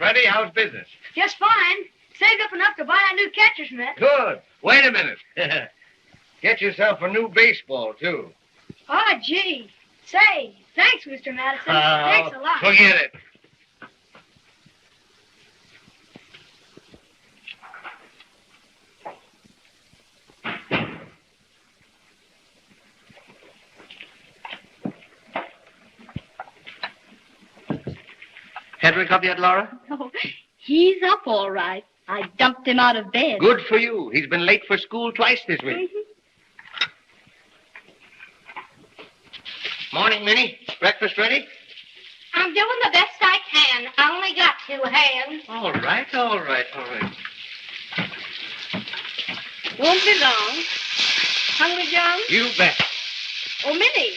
Freddie, how's business? Just fine. Saved up enough to buy a new catcher's mitt. Good. Wait a minute. Get yourself a new baseball, too. Oh, gee. Say, thanks, Mr. Madison. Thanks a lot. Forget it. Hedrick up yet, Laura? Oh, he's up all right. I dumped him out of bed. Good for you. He's been late for school twice this week. Morning, Minnie. Breakfast ready? I'm doing the best I can. I only got 2 hands. All right. Won't be long. Hungry, John? You bet. Oh, Minnie,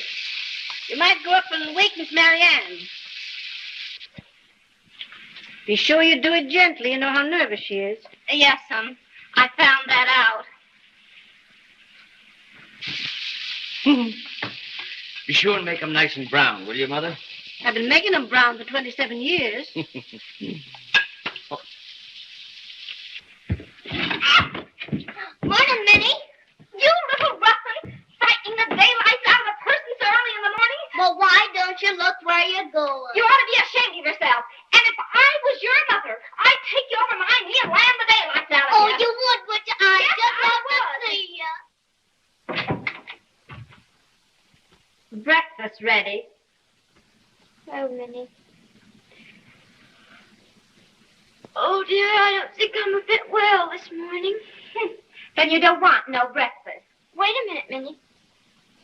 you might go up and wake Miss Marianne. Be sure you do it gently. You know how nervous she is. Yes, I found that out. Be sure and make them nice and brown, will you, Mother? I've been making them brown for 27 years. Morning, Minnie. You little ruffian, frightening the daylights out of a person so early in the morning. Well, why don't you look where you're going? You ought to be ashamed of yourself. And if I was your mother, I'd take you over my knee and lamb the daylights out of you. Oh, you would you? I just love to see you. Breakfast ready. Oh, Minnie. Oh, dear, I don't think I'm a bit well this morning. Then you don't want no breakfast. Wait a minute, Minnie.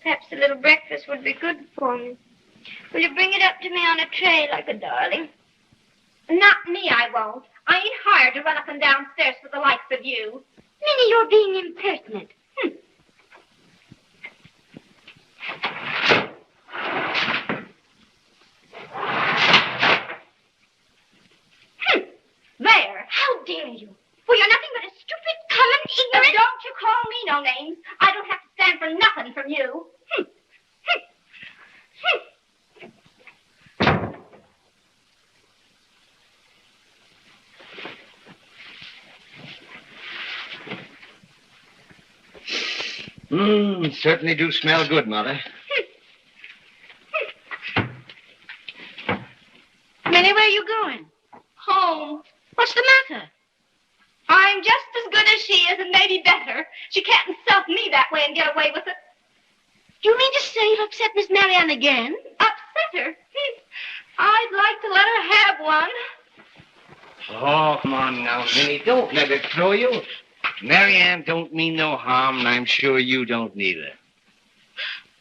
Perhaps a little breakfast would be good for me. Will you bring it up to me on a tray like a darling? Not me, I won't. I ain't hired to run up and downstairs for the likes of you. Minnie, you're being impertinent. There. How dare you? Well, you're nothing but a stupid, common, ignorant... Don't you call me no names. I don't have to stand for nothing from you. Certainly do smell good, Mother. Minnie, where are you going? Home. What's the matter? I'm just as good as she is, and maybe better. She can't insult me that way and get away with it. Do you mean to say you'll upset Miss Marianne again? Upset her? I'd like to let her have one. Oh, come on now, Minnie. Don't let it throw you. Marianne don't mean no harm, and I'm sure you don't neither.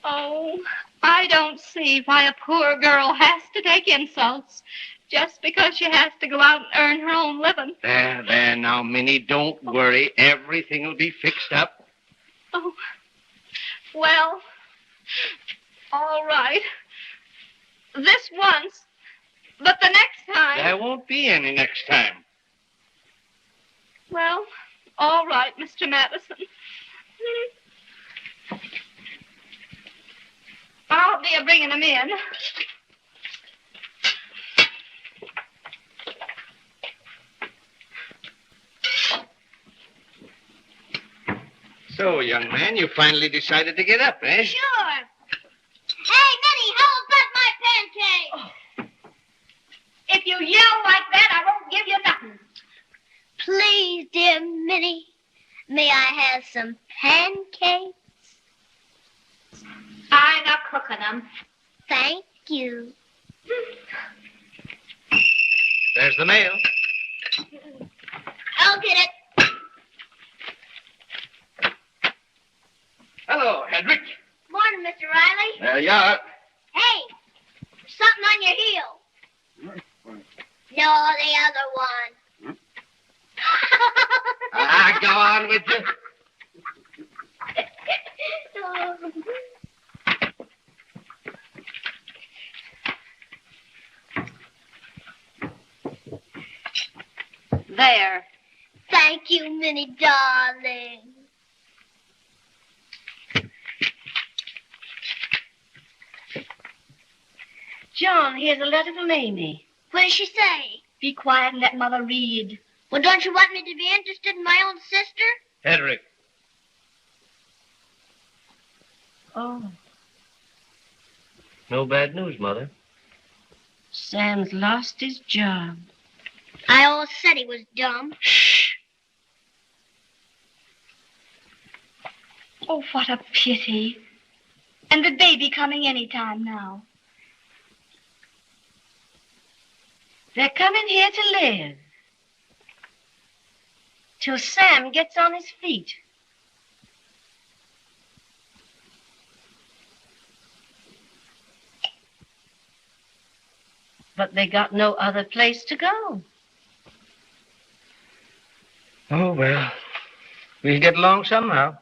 Oh, I don't see why a poor girl has to take insults just because she has to go out and earn her own living. There now, Minnie. Don't worry. Everything will be fixed up. Oh, well, all right. This once, but the next time... There won't be any next time. Well, all right, Mr. Madison. I'll be bringing them in. So, young man, you finally decided to get up, eh? Sure. Hey, Minnie, how about my pancake? Oh. If you yell like that, I won't give you nothing. Please, dear Minnie, may I have some pancakes? I'm not cooking them. Thank you. There's the mail. I'll get it. Hello, Hedrick. Morning, Mr. Riley. There you are. Hey, there's something on your heel. No, the other one. Go on with you. There. Thank you, Minnie, darling. John, here's a letter from Amy. What does she say? Be quiet and let Mother read. Well, don't you want me to be interested in my own sister? Hedrick. Oh. No bad news, Mother. Sam's lost his job. I always said he was dumb. Shh. Oh, what a pity. And the baby coming any time now. They're coming here to live. Till Sam gets on his feet. But they got no other place to go. Oh, well, we'll get along somehow.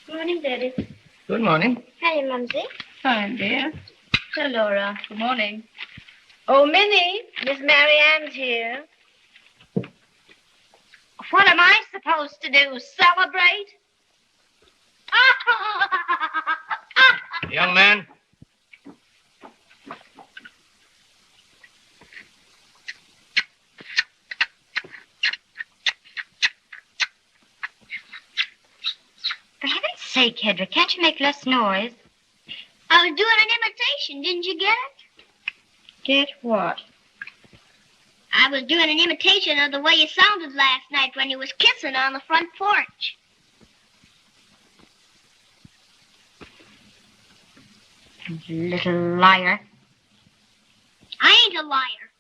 Morning, Daddy. Good morning. Hey, Mumsy. Fine, dear. So, Laura, good morning. Oh, Minnie, Miss Mary Ann's here. What am I supposed to do? Celebrate? Young man. For heaven's sake, Hedrick, can't you make less noise? I was doing an imitation. Didn't you get it? Get what? I was doing an imitation of the way you sounded last night when you was kissing on the front porch. Little liar. I ain't a liar.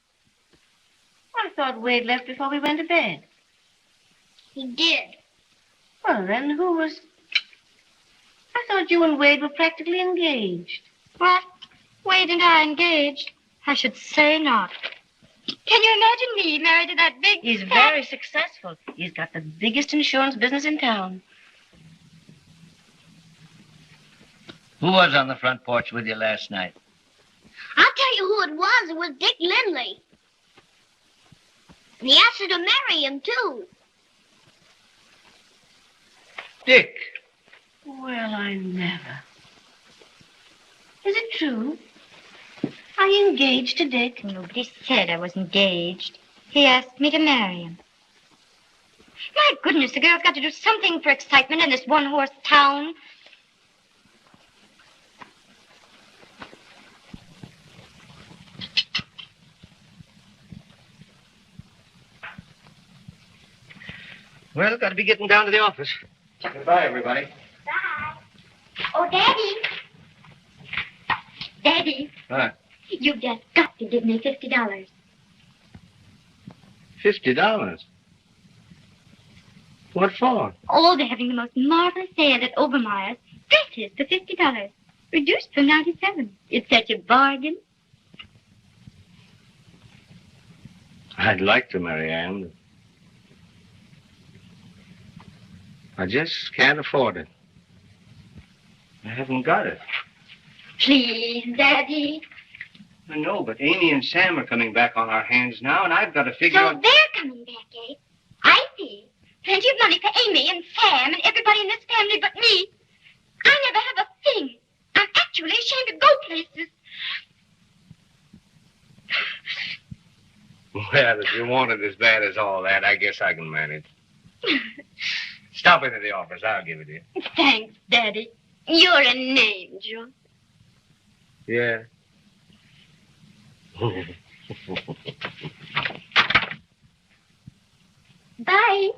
I thought Wade left before we went to bed. He did. Well, then, who was... I thought you and Wade were practically engaged. What? Wade and I engaged? I should say not. Can you imagine me married to that big... He's very successful. He's got the biggest insurance business in town. Who was on the front porch with you last night? I'll tell you who it was. It was Dick Lindley. And he asked her to marry him, too. Dick. Well, I never. Is it true? Are you engaged to Dick? Nobody said I was engaged. He asked me to marry him. My goodness, the girl's got to do something for excitement in this one-horse town. Well, got to be getting down to the office. Goodbye, everybody. Bye. Oh, Daddy. Daddy. What? You've just got to give me $50. $50? What for? Oh, they're having the most marvelous sale at Obermeyer's. Dresses for $50. Reduced from 97. It's such a bargain. I'd like to, Mary Ann. I just can't afford it. I haven't got it. Please, Daddy. I know, but Amy and Sam are coming back on our hands now, and I've got to figure So out... they're coming back, eh? I see. Plenty of money for Amy and Sam and everybody in this family but me. I never have a thing. I'm actually ashamed to go places. Well, if you want it as bad as all that, I guess I can manage. Stop into the office. I'll give it to you. Thanks, Daddy. You're an angel. Yeah. Bye.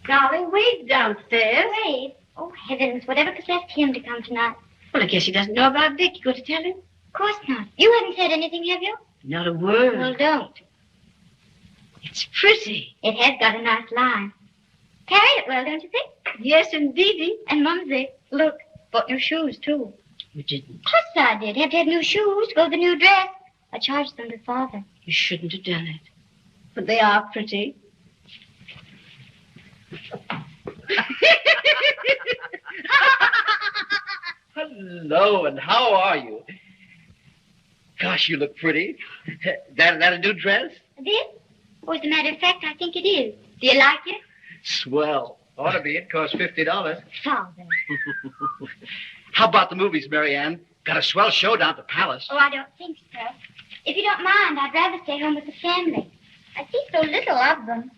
Darling, Wade's downstairs. Wade. Oh, heavens, whatever possessed him to come tonight? Well, I guess he doesn't know about Dick. You going to tell him? Of course not. You haven't said anything, have you? Not a word. Well, don't. It's pretty. It has got a nice line. Carry it well, don't you think? Yes, indeedy. And Mumsy, look, bought new shoes, too. You didn't. Of course I did. Have to have new shoes, go with the new dress. I charged them to Father. You shouldn't have done it. But they are pretty. Hello, and how are you? Gosh, you look pretty. That a new dress? This? Oh, as a matter of fact, I think it is. Do you like it? Swell. Ought to be. It costs $50. Father. How about the movies, Mary Ann? Got a swell show down at the Palace. Oh, I don't think so. If you don't mind, I'd rather stay home with the family. I see so little of them.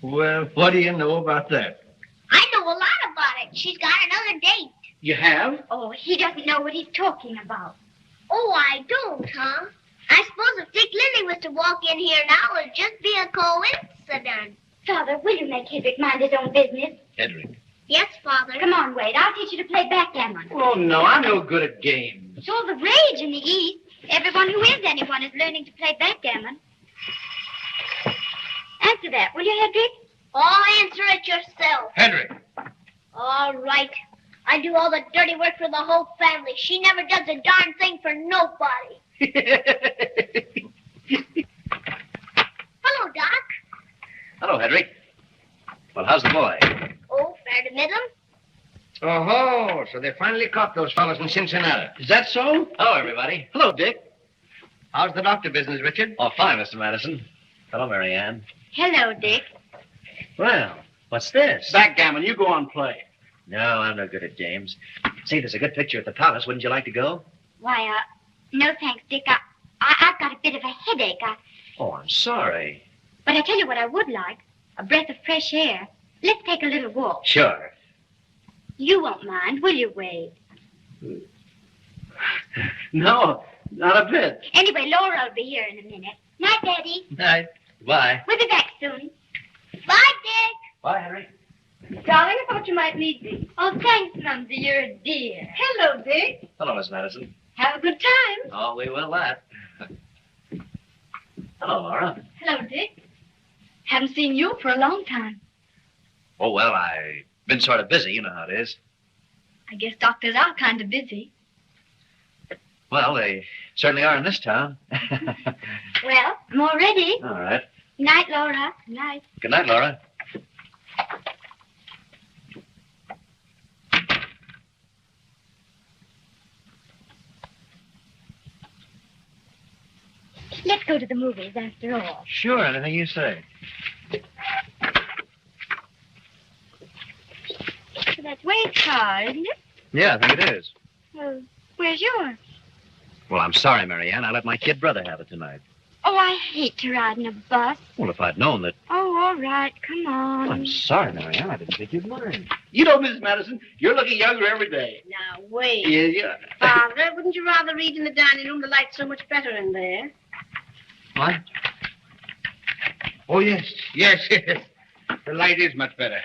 Well, what do you know about that? I know a lot about it. She's got another date. You have? Oh, he doesn't know what he's talking about. Oh, I don't, huh? I suppose if Dick Linley was to walk in here now, it'd just be a coincidence. Father, will you make Hedrick mind his own business? Hedrick. Yes, Father. Come on, Wade. I'll teach you to play backgammon. Oh, no, I'm no good at games. It's all the rage in the East. Everyone who is anyone is learning to play backgammon. Answer that, will you, Hedrick? I'll answer it yourself. Hedrick. All right. I do all the dirty work for the whole family. She never does a darn thing for nobody. Hello, Doc. Hello, Hedrick. Well, how's the boy? Oh, fair to middling. Oh, so they finally caught those fellas in Cincinnati. Is that so? Hello, everybody. Hello, Dick. How's the doctor business, Richard? Oh, fine, Mr. Madison. Hello, Mary Ann. Hello, Dick. Well, what's this? Backgammon. You go on play. No, I'm no good at games. Say, there's a good picture at the Palace. Wouldn't you like to go? Why, no thanks, Dick. I've got a bit of a headache. Oh, I'm sorry. But I tell you what I would like. A breath of fresh air. Let's take a little walk. Sure. You won't mind, will you, Wade? No, not a bit. Anyway, Laura will be here in a minute. Night, Daddy. Night. Bye. We'll be back soon. Bye, Dick. Bye, Henry. Darling, I thought you might need me. Oh, thanks, Mumsy. You're a dear. Hello, Dick. Hello, Miss Madison. Have a good time. Oh, we will that. Hello, Laura. Hello, Dick. Haven't seen you for a long time. Oh, well, I've been sort of busy. You know how it is. I guess doctors are kind of busy. Well, they certainly are in this town. Well, I'm all ready. All right. Night, Laura. Night. Good night, Laura. Let's go to the movies after all. Sure, anything you say. So that's Wade's car, isn't it? Yeah, I think it is. Well, where's yours? Well, I'm sorry, Mary Ann. I let my kid brother have it tonight. Oh, I hate to ride in a bus. Well, if I'd known that... Oh, all right. Come on. I'm sorry, Mary Ann. I didn't think you'd mind. You know, Mrs. Madison, you're looking younger every day. Now, wait. Yeah. Father, wouldn't you rather read in the dining room? The light's so much better in there. What? Oh, yes. The light is much better.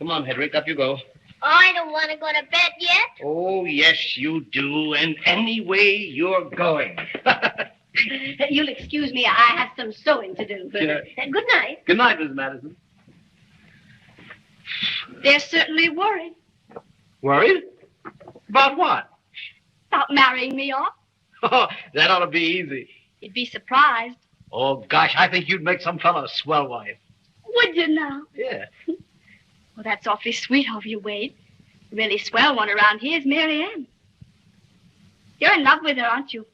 Come on, Hedrick, up you go. I don't want to go to bed yet. Oh, yes, you do. And anyway, you're going. You'll excuse me. I have some sewing to do. But, Sure. good night. Good night, Miss Madison. They're certainly worried Worried? About what? about marrying me off. Oh, that ought to be easy. You'd be surprised. Oh, gosh, I think you'd make some fellow a swell wife. Would you now? Yeah. Well, that's awfully sweet of you, Wade. The really swell one around here is Mary Ann. You're in love with her, aren't you?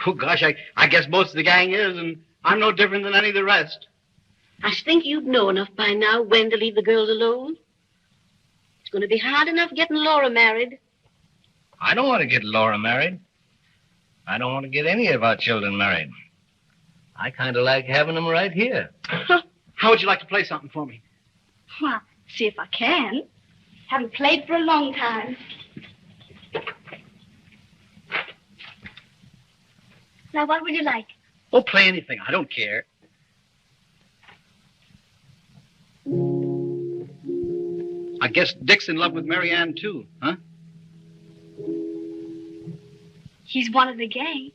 Oh, gosh, I guess most of the gang is, and I'm no different than any of the rest. I should think you'd know enough by now when to leave the girls alone. It's going to be hard enough getting Laura married. I don't want to get Laura married. I don't want to get any of our children married. I kind of like having them right here. How would you like to play something for me? Well, see if I can. Haven't played for a long time. Now, what would you like? Oh, play anything. I don't care. I guess Dick's in love with Mary Ann, too, huh? He's one of the gang.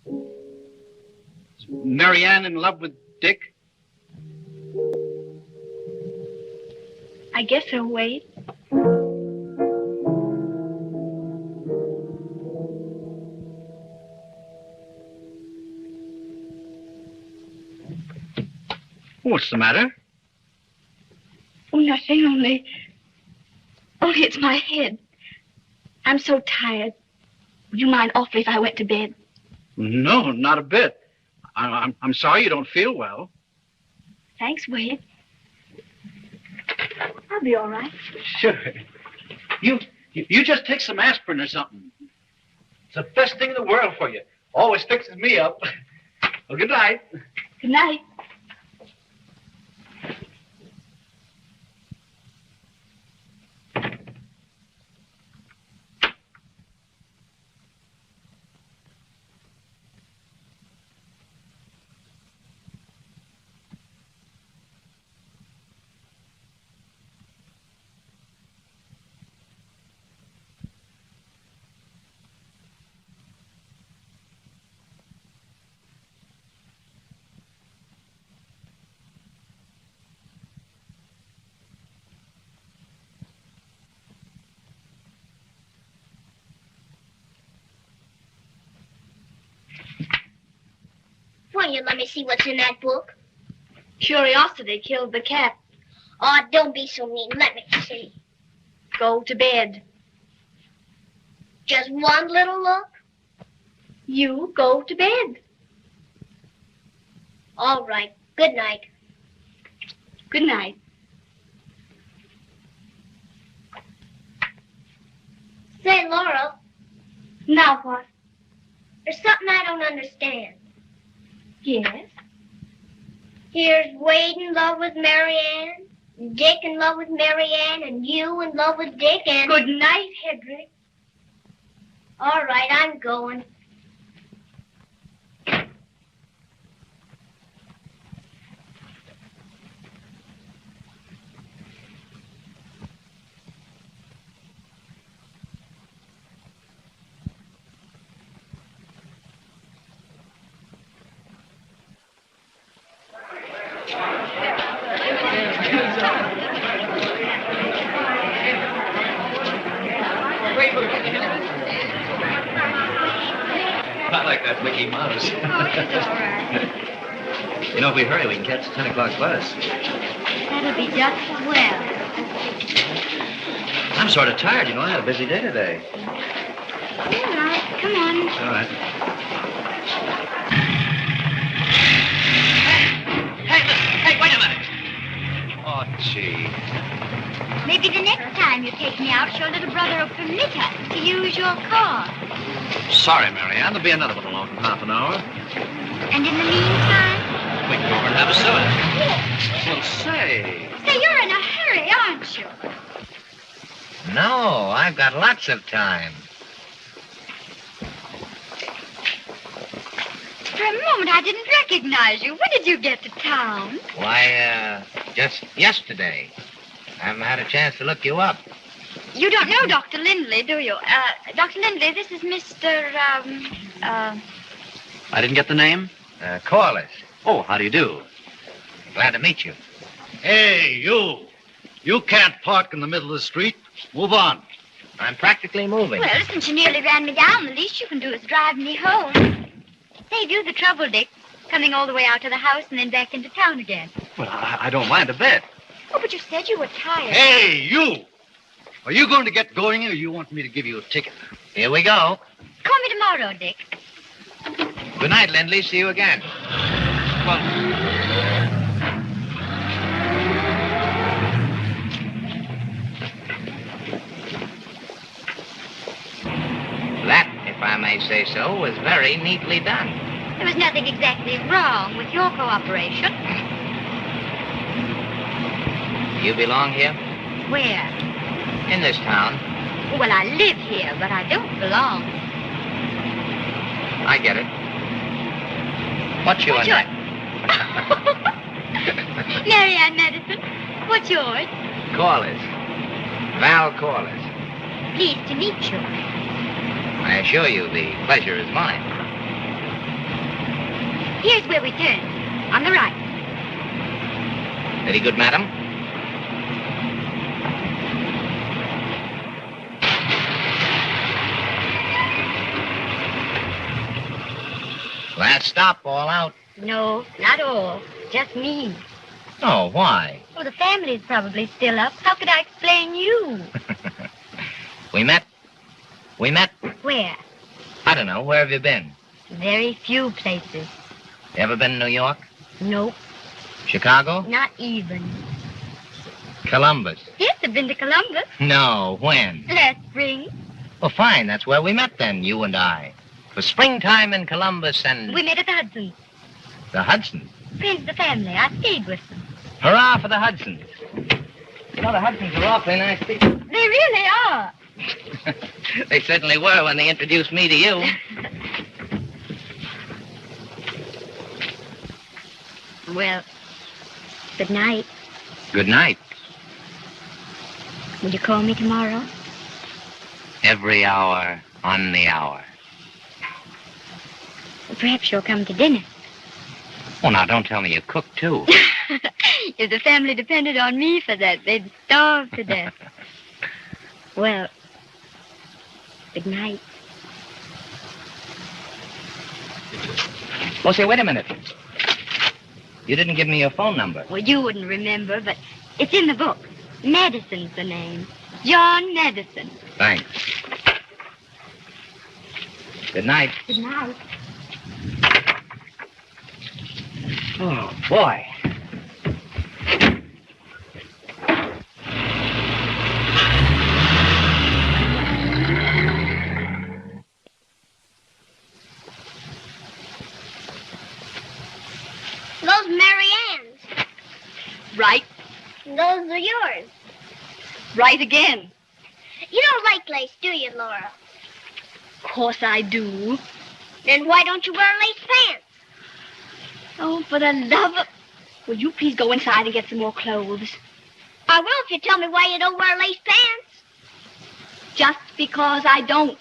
Is Mary Ann in love with Dick? I guess so, Wade. What's the matter? Oh, nothing, only it's my head. I'm so tired. Would you mind awfully if I went to bed? No, not a bit. I'm sorry you don't feel well. Thanks, Wade. I'll be all right. Sure. You just take some aspirin or something. It's the best thing in the world for you. Always fixes me up. Well, good night. Good night. Why, you let me see what's in that book? Curiosity killed the cat. Oh, don't be so mean. Let me see. Go to bed. Just one little look? You go to bed. All right. Good night. Good night. Say, Laurel, Now what? there's something I don't understand. Yes? Here's Wade in love with Mary Ann, Dick in love with Mary Ann, and you in love with Dick, and... Good night, Hedrick. All right, I'm going. I like that Mickey Mouse. You know, if we hurry, we can catch the 10 o'clock bus. That'll be just as well. I'm sort of tired, you know. I had a busy day today. All right, come on. All right. Hey, wait a minute. Oh, gee. Maybe the next time you take me out, your little brother will permit us to use your car. Sorry, Mary Ann. There'll be another one along in half an hour. And in the meantime? We can go over and have a soda. Well, say. Say, you're in a hurry, aren't you? No, I've got lots of time. For a moment, I didn't recognize you. When did you get to town? Why, just yesterday. I haven't had a chance to look you up. You don't know Dr. Lindley, do you? Dr. Lindley, this is Mr. I didn't get the name? Corliss. Oh, how do you do? Glad to meet you. Hey, you. You can't park in the middle of the street. Move on. I'm practically moving. Well, since you nearly ran me down, the least you can do is drive me home. Save you the trouble, Dick, coming all the way out to the house and then back into town again. Well, I don't mind a bit. Oh, but you said you were tired. Hey, you. Are you going to get going, or you want me to give you a ticket? Here we go. Call me tomorrow, Dick. Good night, Lindley. See you again. Well, That, if I may say so, was very neatly done. There was nothing exactly wrong with your cooperation. You belong here? Where? In this town. Well, I live here, but I don't belong. I get it. What's your name? Mary Ann Madison. What's yours? Corliss. Val Corliss. Pleased to meet you. I assure you the pleasure is mine. Here's where we turn. On the right. Very good, madam. Last stop, all out. No, not all. Just me. Oh, why? Well, the family's probably still up. How could I explain you? We met. Where? I don't know. Where have you been? Very few places. You ever been to New York? Nope, Chicago? not even. Columbus? Yes, I've been to Columbus No. When? last spring. Well, fine. That's where we met then, you and I. It was springtime in Columbus and... We met at the Hudson. The Hudsons. Friends of the family. I stayed with them. Hurrah for the Hudsons. You know, the Hudsons are awfully nice people. They really are. They certainly were when they introduced me to you. Well, good night. Good night. Will you call me tomorrow? Every hour on the hour. Perhaps you'll come to dinner. Well, now, don't tell me you cook, too. If the family depended on me for that, they'd starve to death. Well, good night. Oh, say, wait a minute. You didn't give me your phone number. Well, you wouldn't remember, but it's in the book. Madison's the name. John Madison. Thanks. Good night. Good night. Oh, boy. Those Marianne's. Right. Those are yours. Right again. You don't like lace, do you, Laura? Of course I do. Then why don't you wear lace pants? Oh, for the love of... Will you please go inside and get some more clothes? I will if you tell me why you don't wear lace pants. Just because I don't.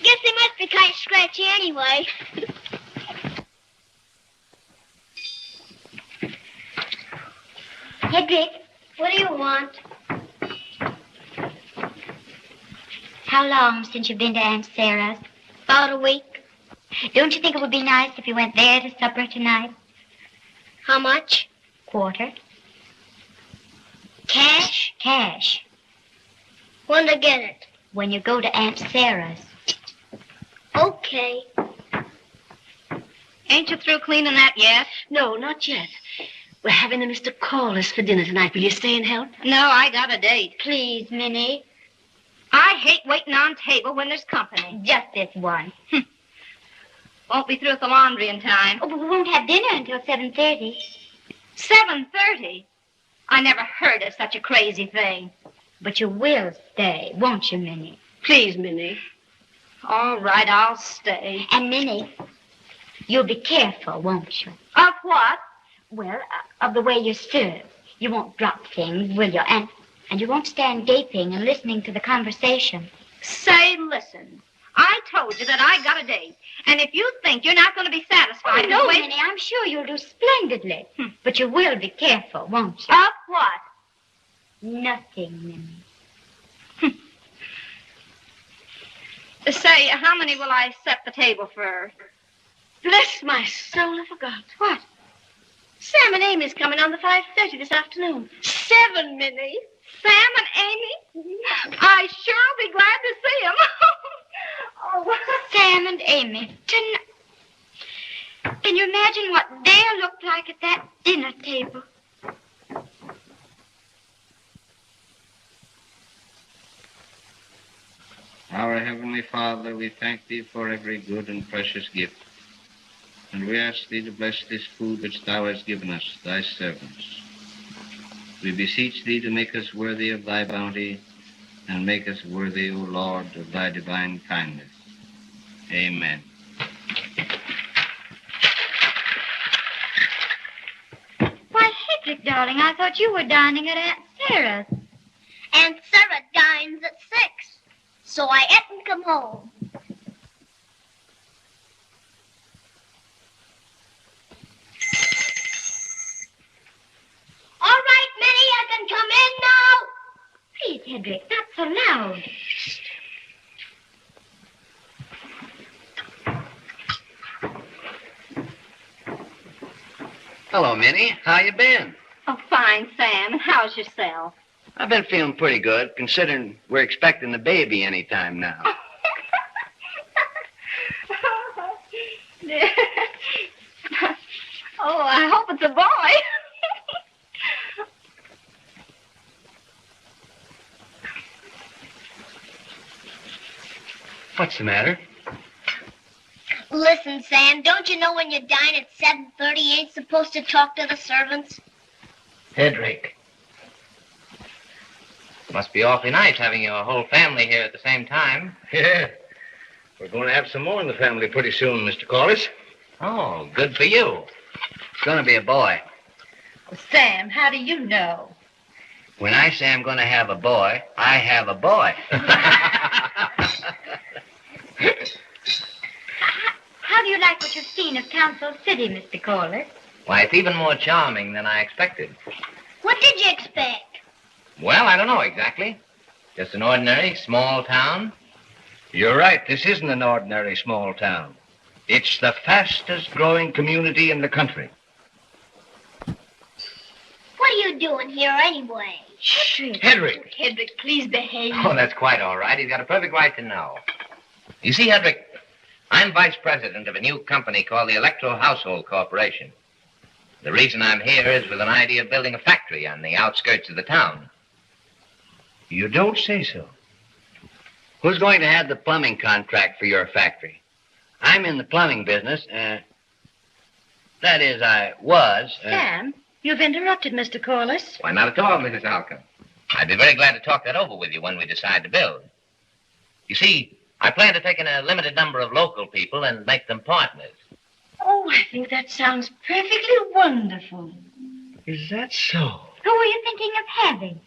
Guess they must be kind of scratchy anyway. Hedrick, what do you want? How long since you've been to Aunt Sarah's? About a week. Don't you think it would be nice if you went there to supper tonight? How much? Quarter. Cash? Cash. When to get it? When you go to Aunt Sarah's. Okay. Ain't you through cleaning that yet? No, not yet. We're having the Mr. Callers for dinner tonight. Will you stay and help? No, I got a date. Please, Minnie. I hate waiting on table when there's company. Just this one. Won't be through with the laundry in time. Oh, but we won't have dinner until 7:30. 7:30? I never heard of such a crazy thing. But you will stay, won't you, Minnie? Please, Minnie. All right, I'll stay. And, Minnie, you'll be careful, won't you? Of what? Well, of the way you serve. You won't drop things, will you? And you won't stand gaping and listening to the conversation. Say, listen. I told you that I got a date. And if you think you're not going to be satisfied... Oh, no, with Minnie, I'm sure you'll do splendidly. But you will be careful, won't you? Of what? Nothing, Minnie. Say, how many will I set the table for? Bless my soul, I forgot. What? Sam and Amy's coming on the 5:30 this afternoon. 7, Minnie. Sam and Amy? I sure will be glad to see them. Oh. Sam and Amy, tonight. Can you imagine what they'll look like at that dinner table? Our Heavenly Father, we thank Thee for every good and precious gift. And we ask Thee to bless this food which Thou hast given us, Thy servants. We beseech Thee to make us worthy of Thy bounty, and make us worthy, O Lord, of Thy divine kindness. Amen. Why, Hedrick, darling, I thought you were dining at Aunt Sarah's. Aunt Sarah dines at 6. So I ate and come home. All right, Minnie, I can come in now. Please, Hedrick, not so loud. Hello, Minnie. How you been? Oh, fine, Sam. And how's yourself? I've been feeling pretty good, considering we're expecting the baby any time now. Oh, I hope it's a boy. What's the matter? Listen, Sam, don't you know when you dine at 7:30, you ain't supposed to talk to the servants? Hedrick. Must be awfully nice having your whole family here at the same time. Yeah. We're going to have some more in the family pretty soon, Mr. Corliss. Oh, good for you. It's going to be a boy. Sam, how do you know? When I say I'm going to have a boy, I have a boy. How do you like what you've seen of Council City, Mr. Corliss? Why, it's even more charming than I expected. What did you expect? Well, I don't know exactly. Just an ordinary small town. You're right. This isn't an ordinary small town. It's the fastest growing community in the country. What are you doing here anyway? Hedrick. Hedrick, please behave. Oh, that's quite all right. He's got a perfect right to know. You see, Hedrick, I'm vice president of a new company called the Electro Household Corporation. The reason I'm here is with an idea of building a factory on the outskirts of the town. You don't say so. Who's going to have the plumbing contract for your factory? I'm in the plumbing business. That is, I was. Sam, you've interrupted Mr. Corliss. Why, not at all, Mrs. Halcombe. I'd be very glad to talk that over with you when we decide to build. You see, I plan to take in a limited number of local people and make them partners. Oh, I think that sounds perfectly wonderful. Is that so? Who are you thinking of having?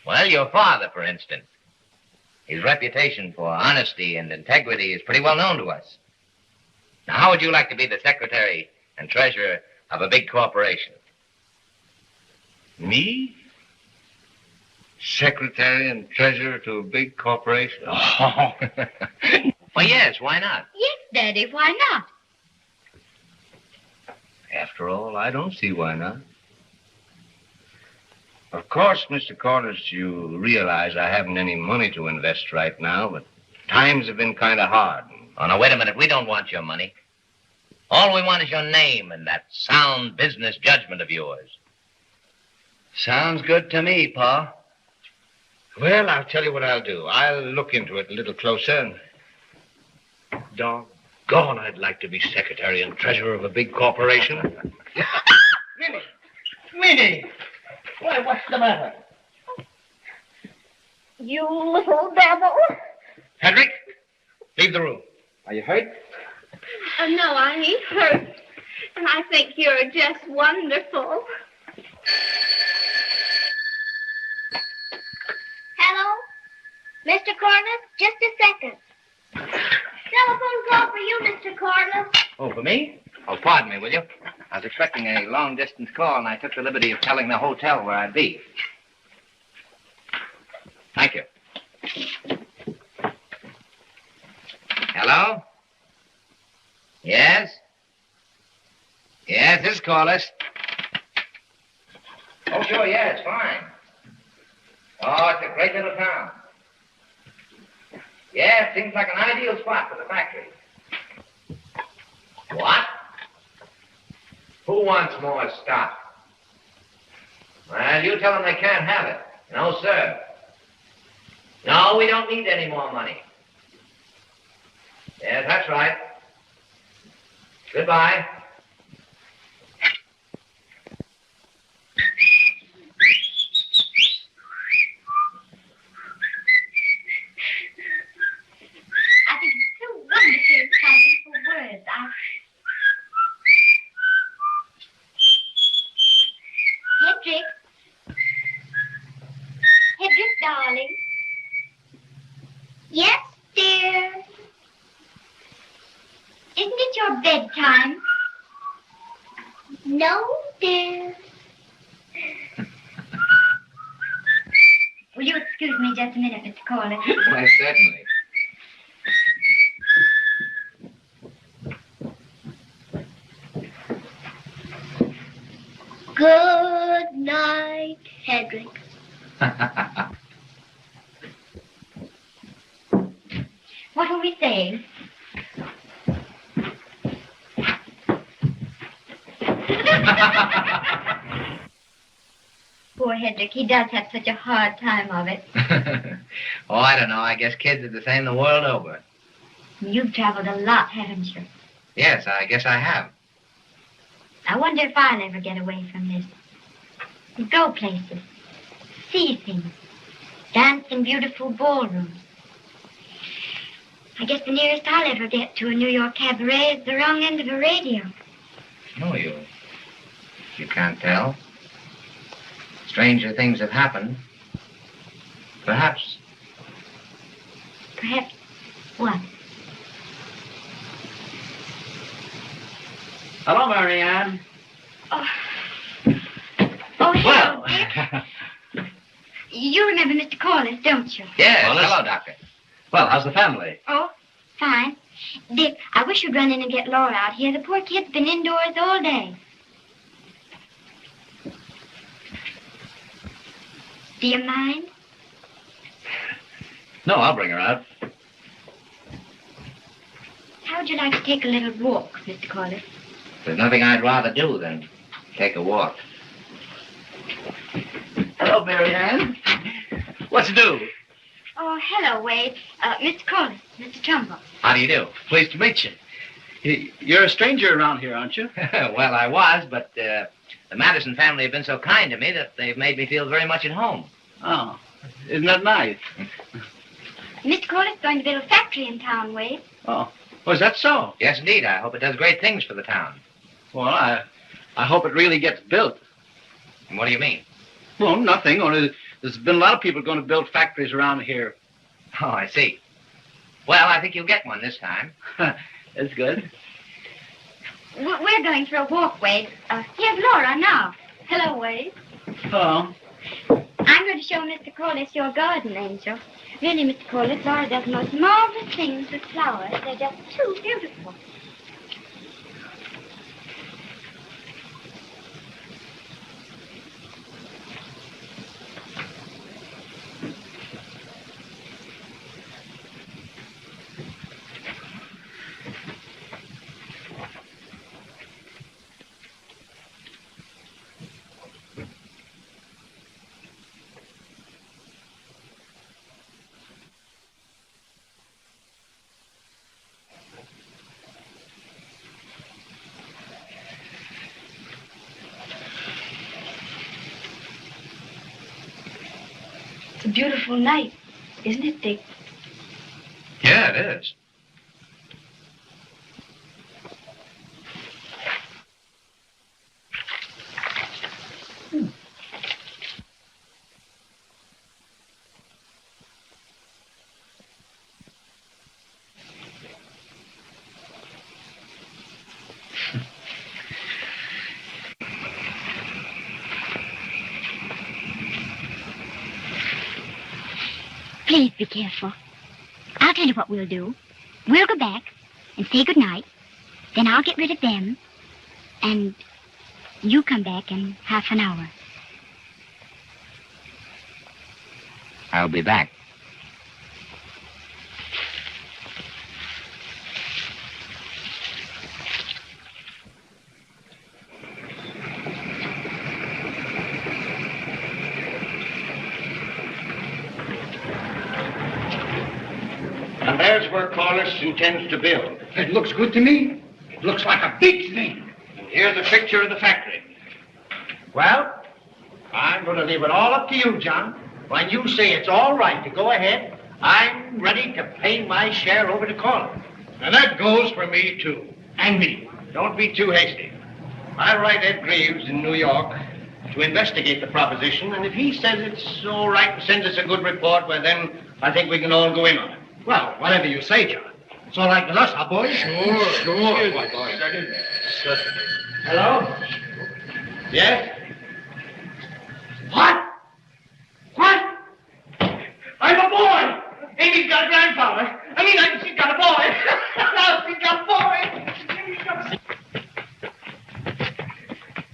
Well, your father, for instance. His reputation for honesty and integrity is pretty well known to us. Now, how would you like to be the secretary and treasurer of a big corporation? Me? Secretary and treasurer to a big corporation? Oh. Well, yes, why not? Yes, Daddy, why not? After all, I don't see why not. Of course, Mr. Corliss, you realize I haven't any money to invest right now, but times have been kind of hard. Oh, now, wait a minute. We don't want your money. All we want is your name and that sound business judgment of yours. Sounds good to me, Pa. Well, I'll tell you what I'll do. I'll look into it a little closer. And doggone, I'd like to be secretary and treasurer of a big corporation. Minnie! Why, what's the matter? You little devil. Hedrick, leave the room. Are you hurt? No, I ain't hurt. And I think you're just wonderful. Hello? Mr. Corliss? Just a second. Telephone call for you, Mr. Corliss. Oh, for me? Oh, pardon me, will you? I was expecting a long-distance call, and I took the liberty of telling the hotel where I'd be. Thank you. Hello? Yes? Yes, this is Corliss. Oh, sure, yeah, it's fine. Oh, it's a great little town. Yeah, it seems like an ideal spot for the factory. What? Who wants more stock? Well, you tell them they can't have it. No, sir. No, we don't need any more money. Yes, that's right. Goodbye. I think it's so wonderful exciting for words. Hedrick. Hedrick, darling. Yes, dear. Isn't it your bedtime? No, dear. Will you excuse me just a minute, Mr. Corliss? Why, certainly. Good night, Hedrick. What were we saying? Poor Hedrick, he does have such a hard time of it. Oh, I don't know. I guess kids are the same the world over. You've traveled a lot, haven't you? Yes, I guess I have. I wonder if I'll ever get away from this. Go places, see things, dance in beautiful ballrooms. I guess the nearest I'll ever get to a New York cabaret is the wrong end of a radio. No, you can't tell. Stranger things have happened. Perhaps. Perhaps what? Hello, Marianne. Oh, hello, Well. Dick. You remember Mr. Corliss, don't you? Yes, Well, hello, Doctor. Well, how's the family? Oh, fine. Dick, I wish you'd run in and get Laura out here. The poor kid's been indoors all day. Do you mind? No, I'll bring her out. How would you like to take a little walk, Mr. Corliss? There's nothing I'd rather do than take a walk. Hello, Marianne. What's new? Oh, hello, Wade. Mr. Corliss, Mr. Trumbull. How do you do? Pleased to meet you. You're a stranger around here, aren't you? Well, I was, but the Madison family have been so kind to me that they've made me feel very much at home. Oh, isn't that nice? Mr. Corliss is going to build a factory in town, Wade. Oh, is that so? Yes, indeed. I hope it does great things for the town. Well, I hope it really gets built. And what do you mean? Well, nothing. Only there's been a lot of people going to build factories around here. Oh, I see. Well, I think you'll get one this time. That's good. We're going for a walk, Wade. Here's Laura now. Hello, Wade. Oh. I'm going to show Mr. Corliss your garden, Angel. Really, Mr. Corliss, Laura does the most marvelous things with flowers. They're just too beautiful. It's a beautiful night, isn't it, Dick? Yeah, it is. Please be careful. I'll tell you what we'll do. We'll go back and say goodnight. Then I'll get rid of them. And you come back in half an hour. I'll be back. And there's where Corliss intends to build. It looks good to me. It looks like a big thing. And here's a picture of the factory. Well, I'm going to leave it all up to you, John. When you say it's all right to go ahead, I'm ready to pay my share over to Corliss. And that goes for me, too. And me. Don't be too hasty. I'll write Ed Greaves in New York to investigate the proposition, and if he says it's all right and sends us a good report, well, then I think we can all go in on it. Well, whatever you say, John. It's all right with us, huh, boys? Sure. Hello? Yes? What? What? I'm a boy! Amy's got a grandfather. She's got a boy. Now she's got a boy.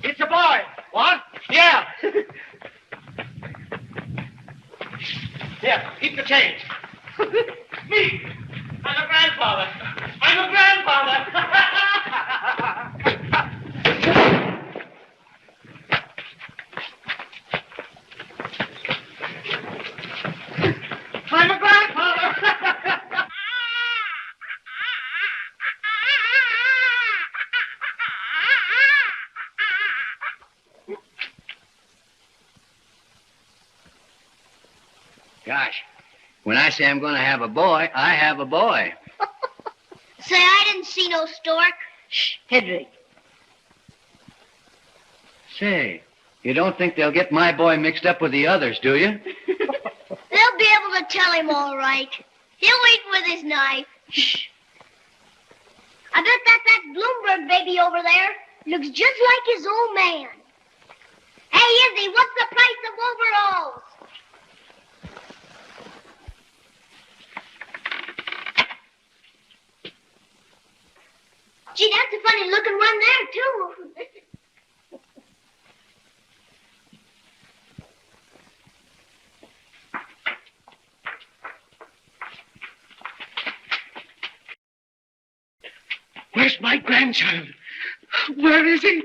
It's a boy. What? Yeah. Yeah, keep the change. Me. I'm a grandfather. I'm a grandfather. I'm a grandfather. Gosh, when I say I'm going to have a boy, I have a boy. Say, I didn't see no stork. Shh, Hedrick. Say, you don't think they'll get my boy mixed up with the others, do you? They'll be able to tell him all right. He'll eat with his knife. Shh. I bet that Bloomberg baby over there looks just like his old man. Hey, Izzy, what's the price of overalls? Gee, that's a funny looking one there, too. Where's my grandchild? Where is he?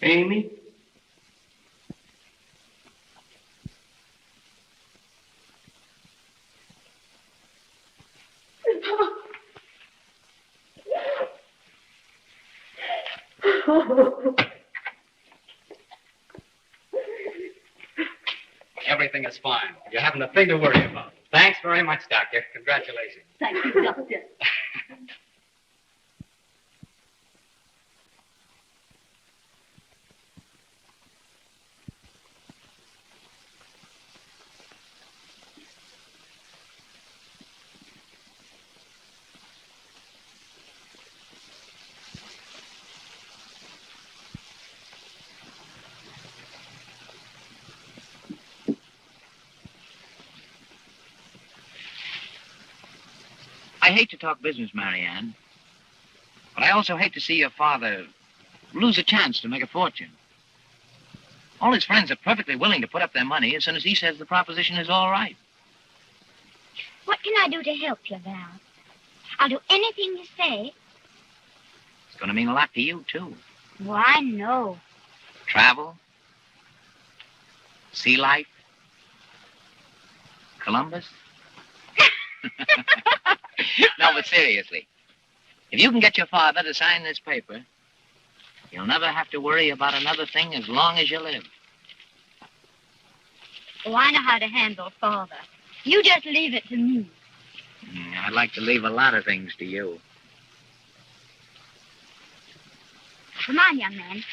Amy? Everything is fine. You haven't a thing to worry about. Thanks very much, Doctor. Congratulations. Thank you, Doctor. I hate to talk business, Marianne, but I also hate to see your father lose a chance to make a fortune. All his friends are perfectly willing to put up their money as soon as he says the proposition is all right. What can I do to help you, Val? I'll do anything you say. It's going to mean a lot to you, too. Well, I know. Travel, sea life, Columbus. No, but seriously, if you can get your father to sign this paper, you'll never have to worry about another thing as long as you live. Oh, I know how to handle Father. You just leave it to me. I'd like to leave a lot of things to you. Come on, young man.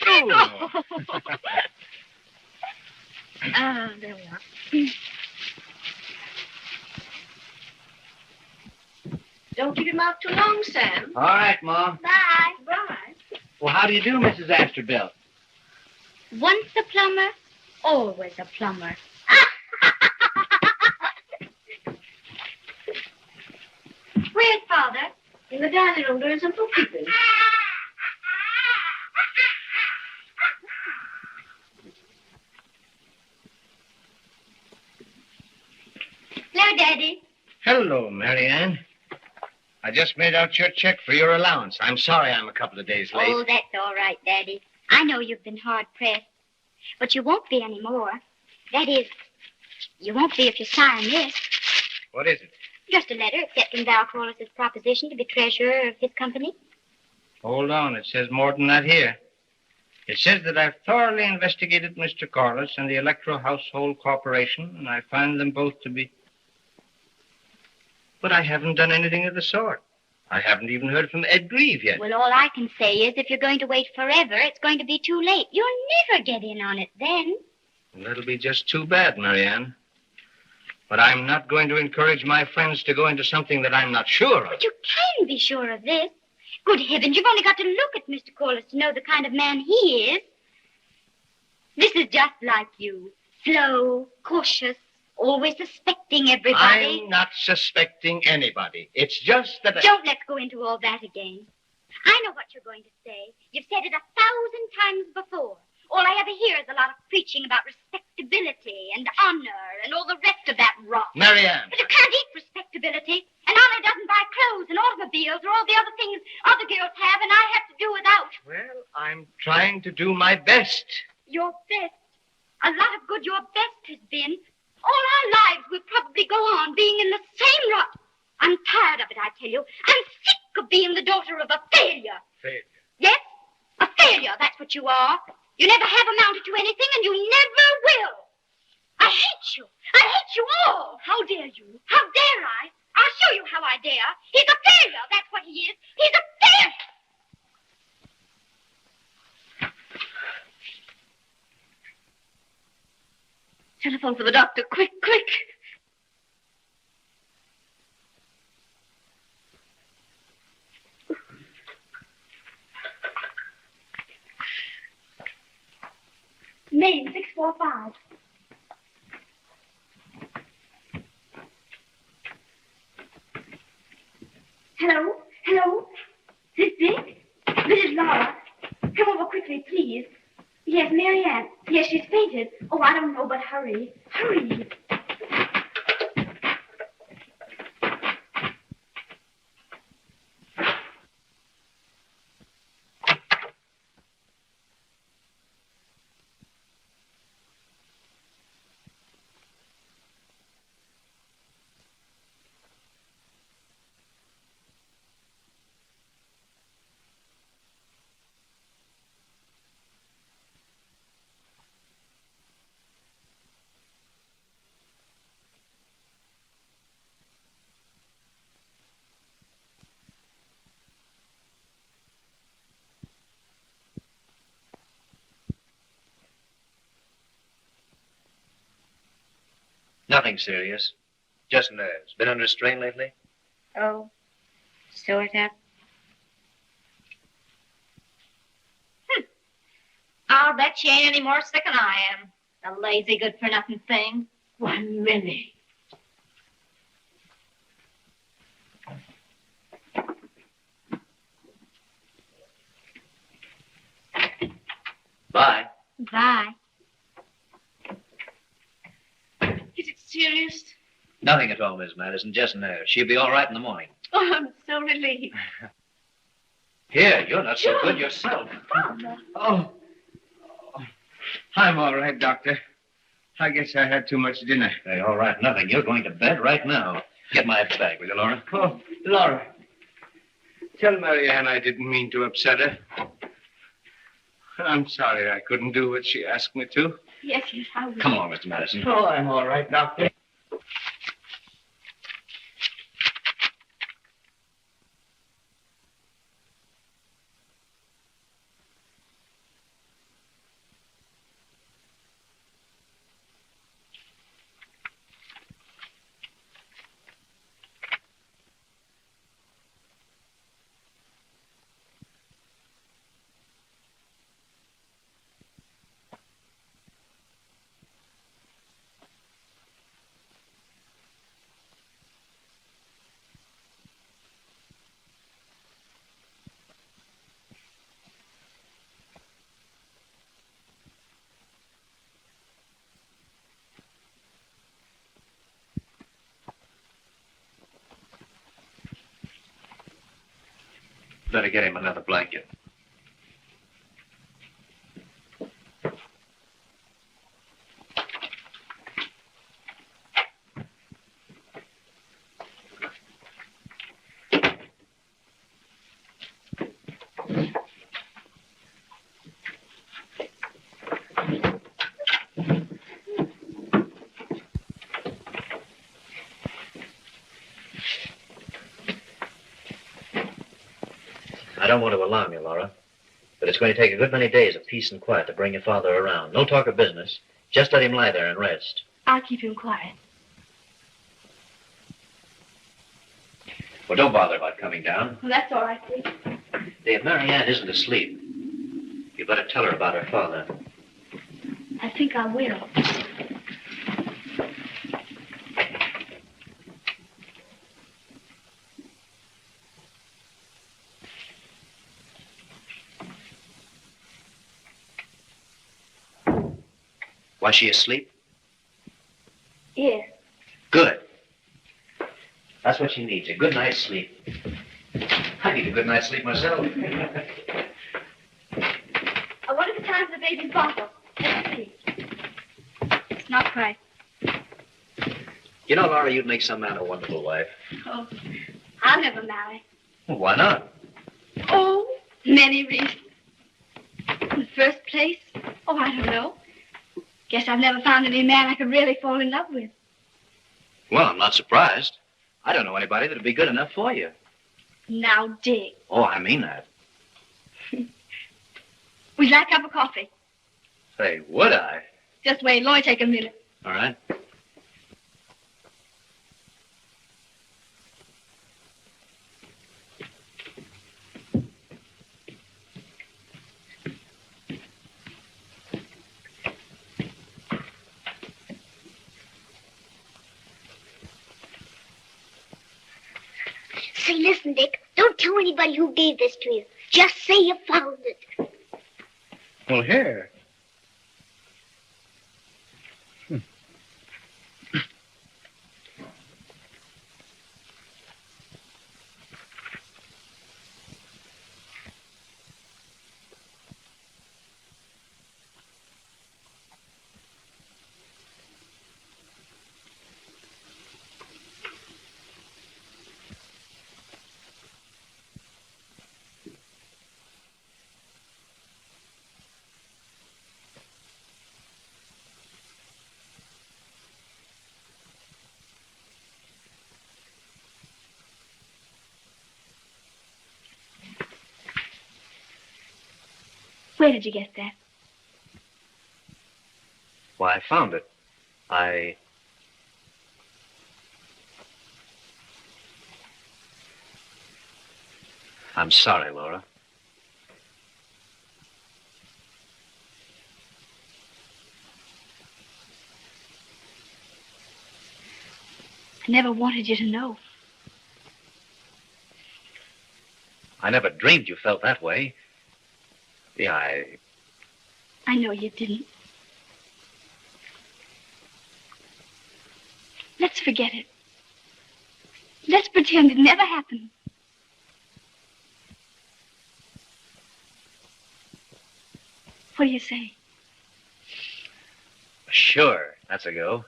Oh. Oh, there we are. Don't keep him out too long, Sam. All right, Mom. Bye. Bye. Well, how do you do, Mrs. Astorbilt? Once a plumber, always a plumber. Where's Father? In the dining room doing some bookkeeping. Hello, Daddy. Hello, Marianne. I just made out your check for your allowance. I'm sorry I'm a couple of days late. Oh, that's all right, Daddy. I know you've been hard-pressed, but you won't be anymore. That is, you won't be if you sign this. What is it? Just a letter accepting Val Corliss's proposition to be treasurer of his company. Hold on. It says more than that here. It says that I've thoroughly investigated Mr. Corliss and the Electro Household Corporation, and I find them both to be... But I haven't done anything of the sort. I haven't even heard from Ed Grieve yet. Well, all I can say is if you're going to wait forever, it's going to be too late. You'll never get in on it then. That'll be just too bad, Marianne. But I'm not going to encourage my friends to go into something that I'm not sure of. But you can be sure of this. Good heavens, you've only got to look at Mr. Corliss to know the kind of man he is. This is just like you. Slow, cautious, always suspecting everybody. I'm not suspecting anybody. It's just that Don't let's go into all that again. I know what you're going to say. You've said it 1,000 times before. All I ever hear is a lot of preaching about respectability and honor and all the rest of that rot. Marianne. But you can't eat respectability. And Ollie doesn't buy clothes and automobiles or all the other things other girls have, and I have to do without. Well, I'm trying to do my best. Your best. A lot of good your best has been. All our lives we'll probably go on being in the same rut. I'm tired of it, I tell you. I'm sick of being the daughter of a failure. Failure? Yes, a failure, that's what you are. You never have amounted to anything, and you never will. I hate you. I hate you all. How dare you? How dare I? I'll show you how I dare. He's a failure, that's what he is. He's a failure. Telephone for the doctor. Quick, quick. Main 645. Hello? Hello? This Dick? This is Laura. Come over quickly, please. Yes, Marianne. Yes, she's fainted. Oh, I don't know, but hurry. Hurry. Nothing serious. Just nerves. Been under strain lately? Oh, sort of. I'll bet she ain't any more sick than I am. The lazy, good-for-nothing thing. Why, Minnie. Bye. Bye. Is it serious? Nothing at all, Miss Madison. Just nerves. She'll be all right in the morning. Oh, I'm so relieved. Here, you're not so good yourself. Oh. I'm all right, Doctor. I guess I had too much dinner. Hey, all right, nothing. You're going to bed right now. Get my bag, will you, Laura? Oh, Laura. Tell Marianne I didn't mean to upset her. I'm sorry I couldn't do what she asked me to. Yes, I will. Come on, Mr. Madison. Oh, I'm all right, Doctor. Better get him another blanket. I don't want to alarm you, Laura, but it's going to take a good many days of peace and quiet to bring your father around. No talk of business. Just let him lie there and rest. I'll keep him quiet. Well, don't bother about coming down. Well, that's all right, Dick. If Marianne isn't asleep, you better tell her about her father. I think I will. Was she asleep? Yes. Good. That's what she needs, a good night's sleep. I need a good night's sleep myself. I wonder the time of the baby's bottle. Let's see. It's not quite. You know, Laura, you'd make some man a wonderful wife. Oh, I'll never marry. Well, why not? Oh, many reasons. In the first place, I don't know. Guess I've never found any man I could really fall in love with. Well, I'm not surprised. I don't know anybody that'd be good enough for you. Now, Dick. Oh, I mean that. Would you like a cup of coffee? Say, would I? Just wait. It'll only take a minute. All right. Say, listen, Dick. Don't tell anybody who gave this to you. Just say you found it. Well, here. Where did you get that? Why, I found it. I'm sorry, Laura. I never wanted you to know. I never dreamed you felt that way. Yeah, I know you didn't. Let's forget it. Let's pretend it never happened. What do you say? Sure, that's a go.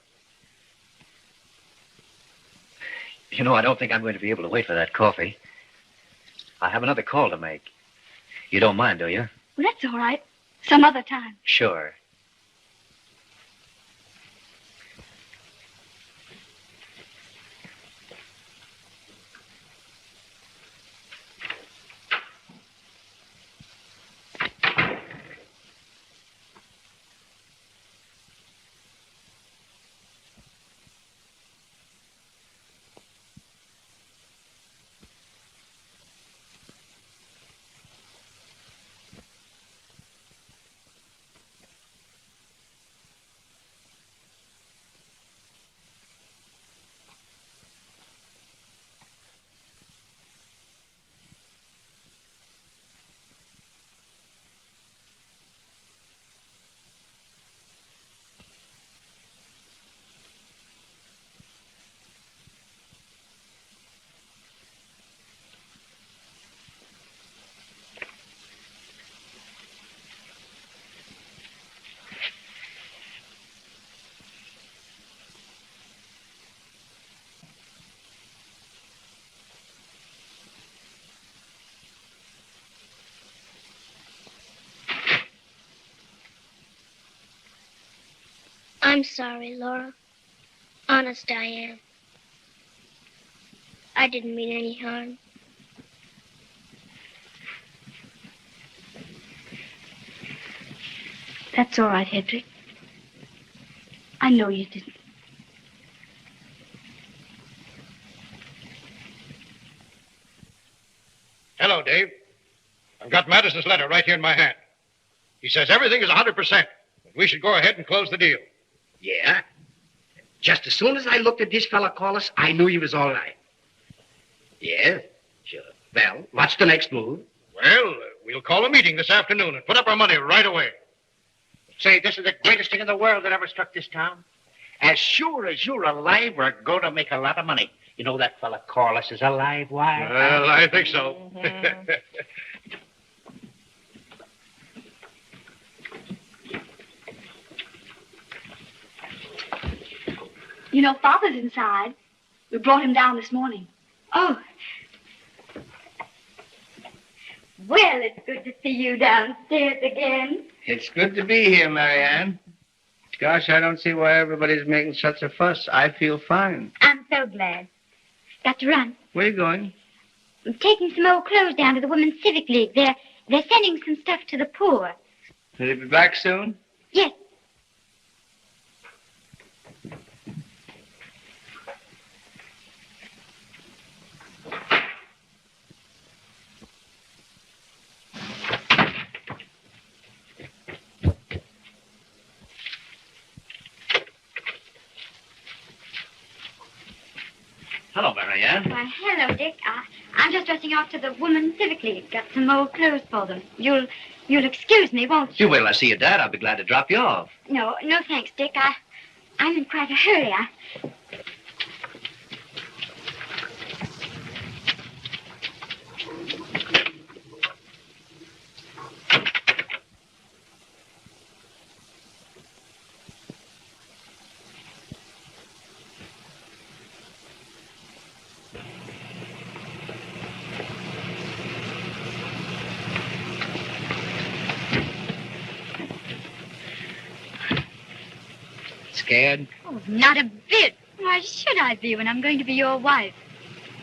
You know, I don't think I'm going to be able to wait for that coffee. I have another call to make. You don't mind, do you? Well, that's all right. Some other time. Sure. I'm sorry, Laura. Honest, I am. I didn't mean any harm. That's all right, Hedrick. I know you didn't. Hello, Dave. I've got Madison's letter right here in my hand. He says everything is 100%. We should go ahead and close the deal. Yeah? Just as soon as I looked at this fella Collis, I knew he was all right. Yes, sure. Well, what's the next move? Well, we'll call a meeting this afternoon and put up our money right away. Say, this is the greatest thing in the world that ever struck this town. As sure as you're alive, we're going to make a lot of money. You know that fella Corliss is a live wire. Well, I think so. You know, Father's inside. We brought him down this morning. Oh. Well, it's good to see you downstairs again. It's good to be here, Marianne. Gosh, I don't see why everybody's making such a fuss. I feel fine. I'm so glad. Got to run. Where are you going? I'm taking some old clothes down to the Women's Civic League. They're sending some stuff to the poor. Will you be back soon? Yes. Hello, Marianne. Why, hello, Dick. I'm just dressing off to the Women's Civic League. Got some old clothes for them. You'll excuse me, won't you? You wait till I see your dad. I'll be glad to drop you off. No, thanks, Dick. I'm in quite a hurry. Scared? Oh, not a bit. Why should I be when I'm going to be your wife?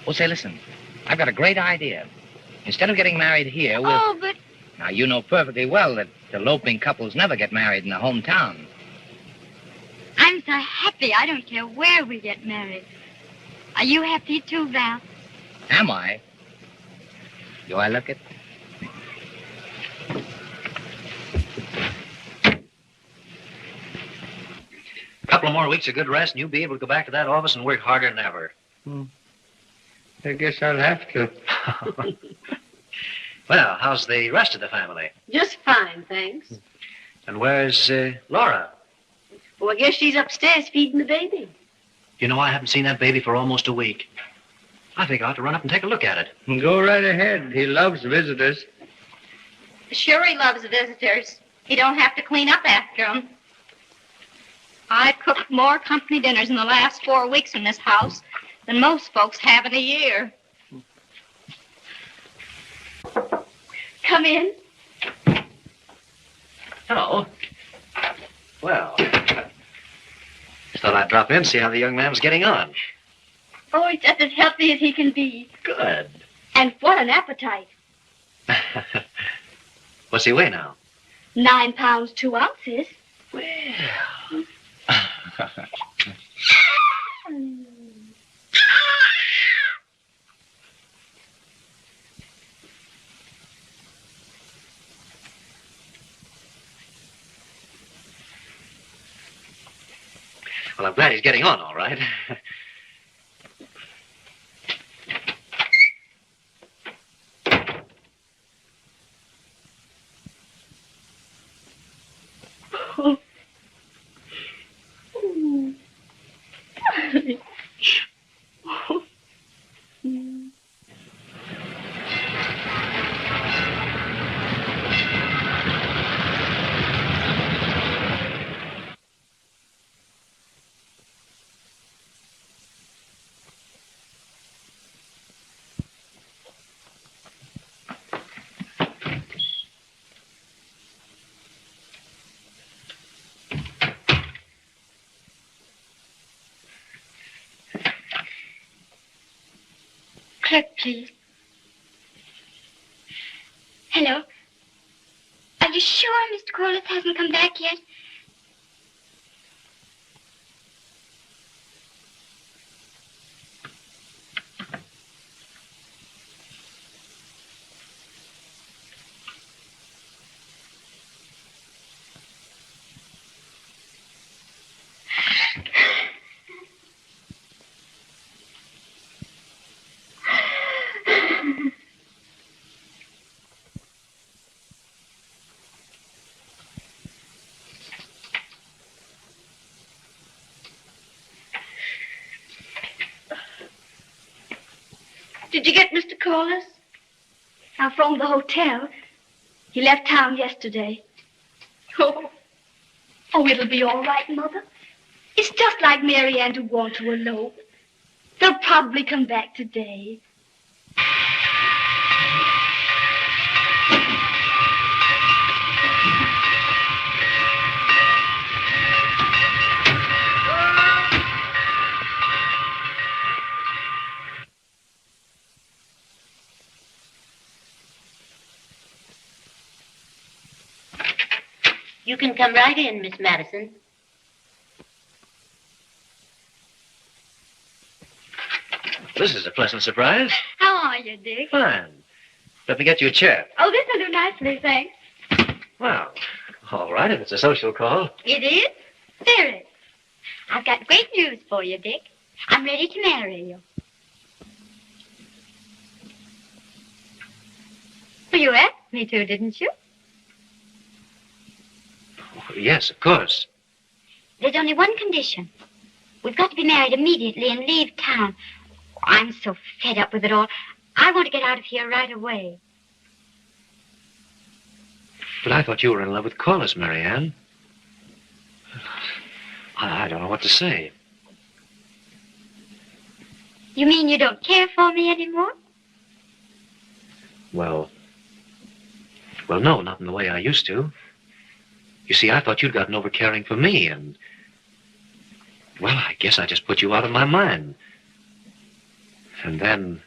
Oh, say, listen. I've got a great idea. Instead of getting married here, we'll... Oh, but... Now, you know perfectly well that eloping couples never get married in their hometown. I'm so happy. I don't care where we get married. Are you happy too, Val? Am I? Do I look it? A couple of more weeks of good rest, and you'll be able to go back to that office and work harder than ever. I guess I'll have to. Well, how's the rest of the family? Just fine, thanks. And where's Laura? Well, I guess she's upstairs feeding the baby. You know, I haven't seen that baby for almost a week. I think I ought to run up and take a look at it. Go right ahead. He loves visitors. Sure he loves visitors. He don't have to clean up after them. I've cooked more company dinners in the last 4 weeks in this house than most folks have in a year. Come in. Hello. Well, just thought I'd drop in and see how the young man was getting on. Oh, he's just as healthy as he can be. Good. And what an appetite. What's he weigh now? 9 pounds, 2 ounces. Well. Well, I'm glad he's getting on all right. Clerk, please. Hello. Are you sure Mr. Corliss hasn't come back yet? Did you get Mr. Corliss? I'm from the hotel. He left town yesterday. Oh, it'll be all right, Mother. It's just like Mary Ann to want to elope. They'll probably come back today. You can come right in, Miss Madison. This is a pleasant surprise. How are you, Dick? Fine. Let me get you a chair. Oh, this'll do nicely, thanks. Well, all right, if it's a social call. It is? Very. I've got great news for you, Dick. I'm ready to marry you. Well, you asked me to, didn't you? Oh, yes, of course. There's only one condition. We've got to be married immediately and leave town. Oh, I'm so fed up with it all. I want to get out of here right away. But I thought you were in love with Corliss, Mary Ann. I don't know what to say. You mean you don't care for me anymore? Well, no, not in the way I used to. You see, I thought you'd gotten over caring for me, and... Well, I guess I just put you out of my mind. And then...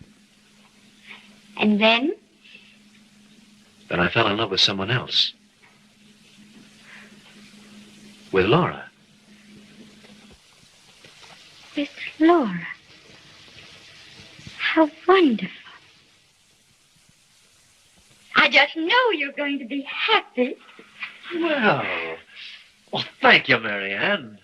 And then? Then I fell in love with someone else. With Laura. With Laura. How wonderful. I just know you're going to be happy. Well, thank you, Mary Ann.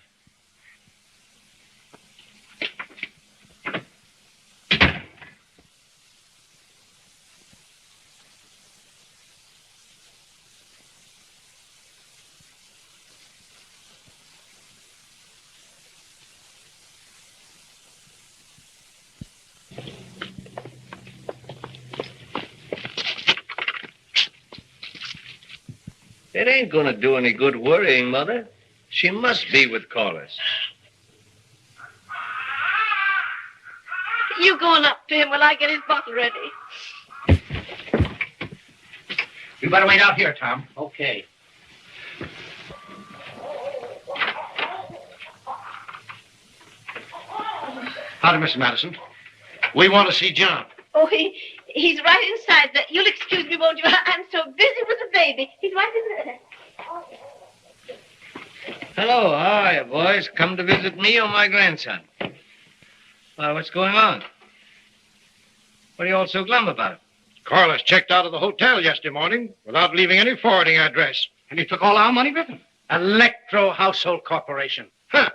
It ain't gonna do any good worrying, Mother. She must be with Corliss. You going up to him while I get his bottle ready. You better wait out here, Tom. Okay. Howdy, Mr. Madison. We want to see John. Oh, he's right inside. You'll excuse me, won't you? I'm so busy with the baby. He's right in there. Hello, how are you, boys? Come to visit me or my grandson? Well, what's going on? What are you all so glum about? Corliss checked out of the hotel yesterday morning without leaving any forwarding address. And he took all our money with him. Electro Household Corporation. Huh.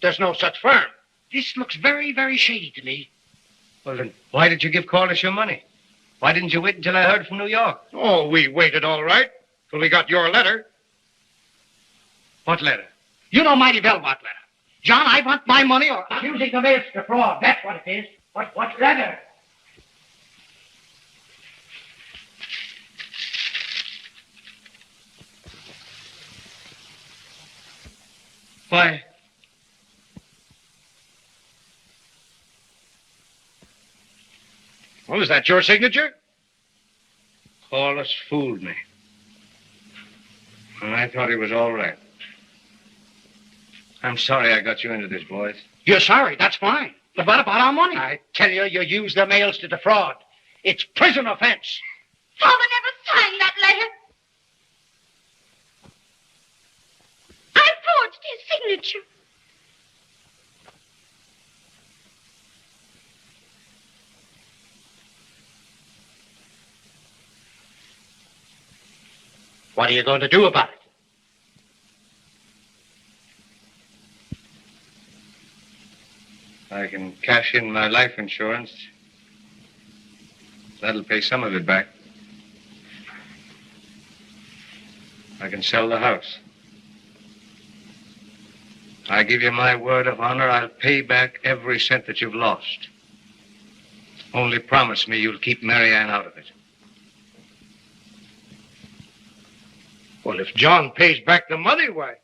There's no such firm. This looks very, very shady to me. Well, then, why did you give Corliss your money? Why didn't you wait until I heard from New York? Oh, we waited all right till we got your letter. What letter? You know mighty well what letter. John, I want my money or... Accusing the mates to fraud. That's what it is. What letter? Why? Well, is that your signature? Corliss fooled me. And I thought he was all right. I'm sorry I got you into this, boys. You're sorry. That's fine. But what about our money? I tell you, you use the mails to defraud. It's prison offense. Father never signed that letter. I forged his signature. What are you going to do about it? I can cash in my life insurance. That'll pay some of it back. I can sell the house. I give you my word of honor, I'll pay back every cent that you've lost. Only promise me you'll keep Marianne out of it. Well, if John pays back the money, why?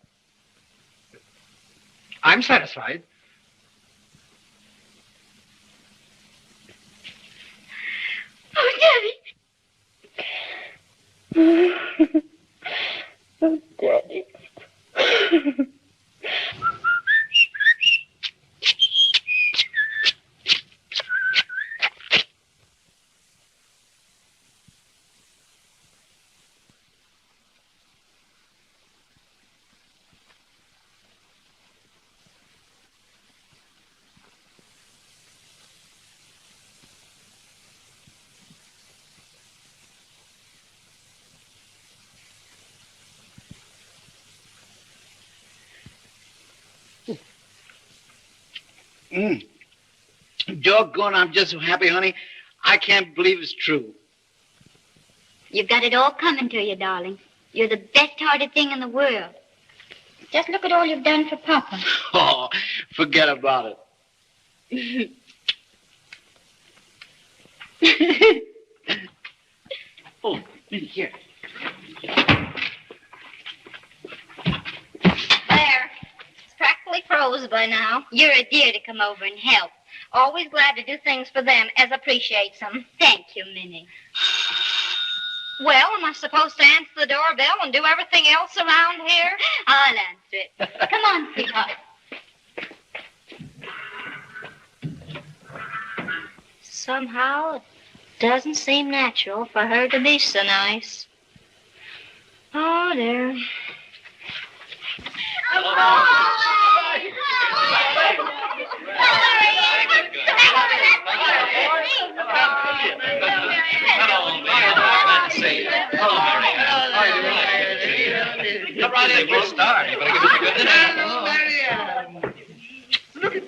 I'm satisfied. Oh, Daddy. Oh, Daddy. Doggone, I'm just so happy, honey. I can't believe it's true. You've got it all coming to you, darling. You're the best-hearted thing in the world. Just look at all you've done for Papa. Oh, forget about it. Oh, here. There. It's practically froze by now. You're a dear to come over and help. Always glad to do things for them as appreciates them. Thank you, Minnie. Well, am I supposed to answer the doorbell and do everything else around here? I'll answer it. Come on, sweetheart. Somehow, it doesn't seem natural for her to be so nice. Oh, dear. Hello, Marianne. Come right in for a start. You better give us a good dinner. Hello, Marianne. Look at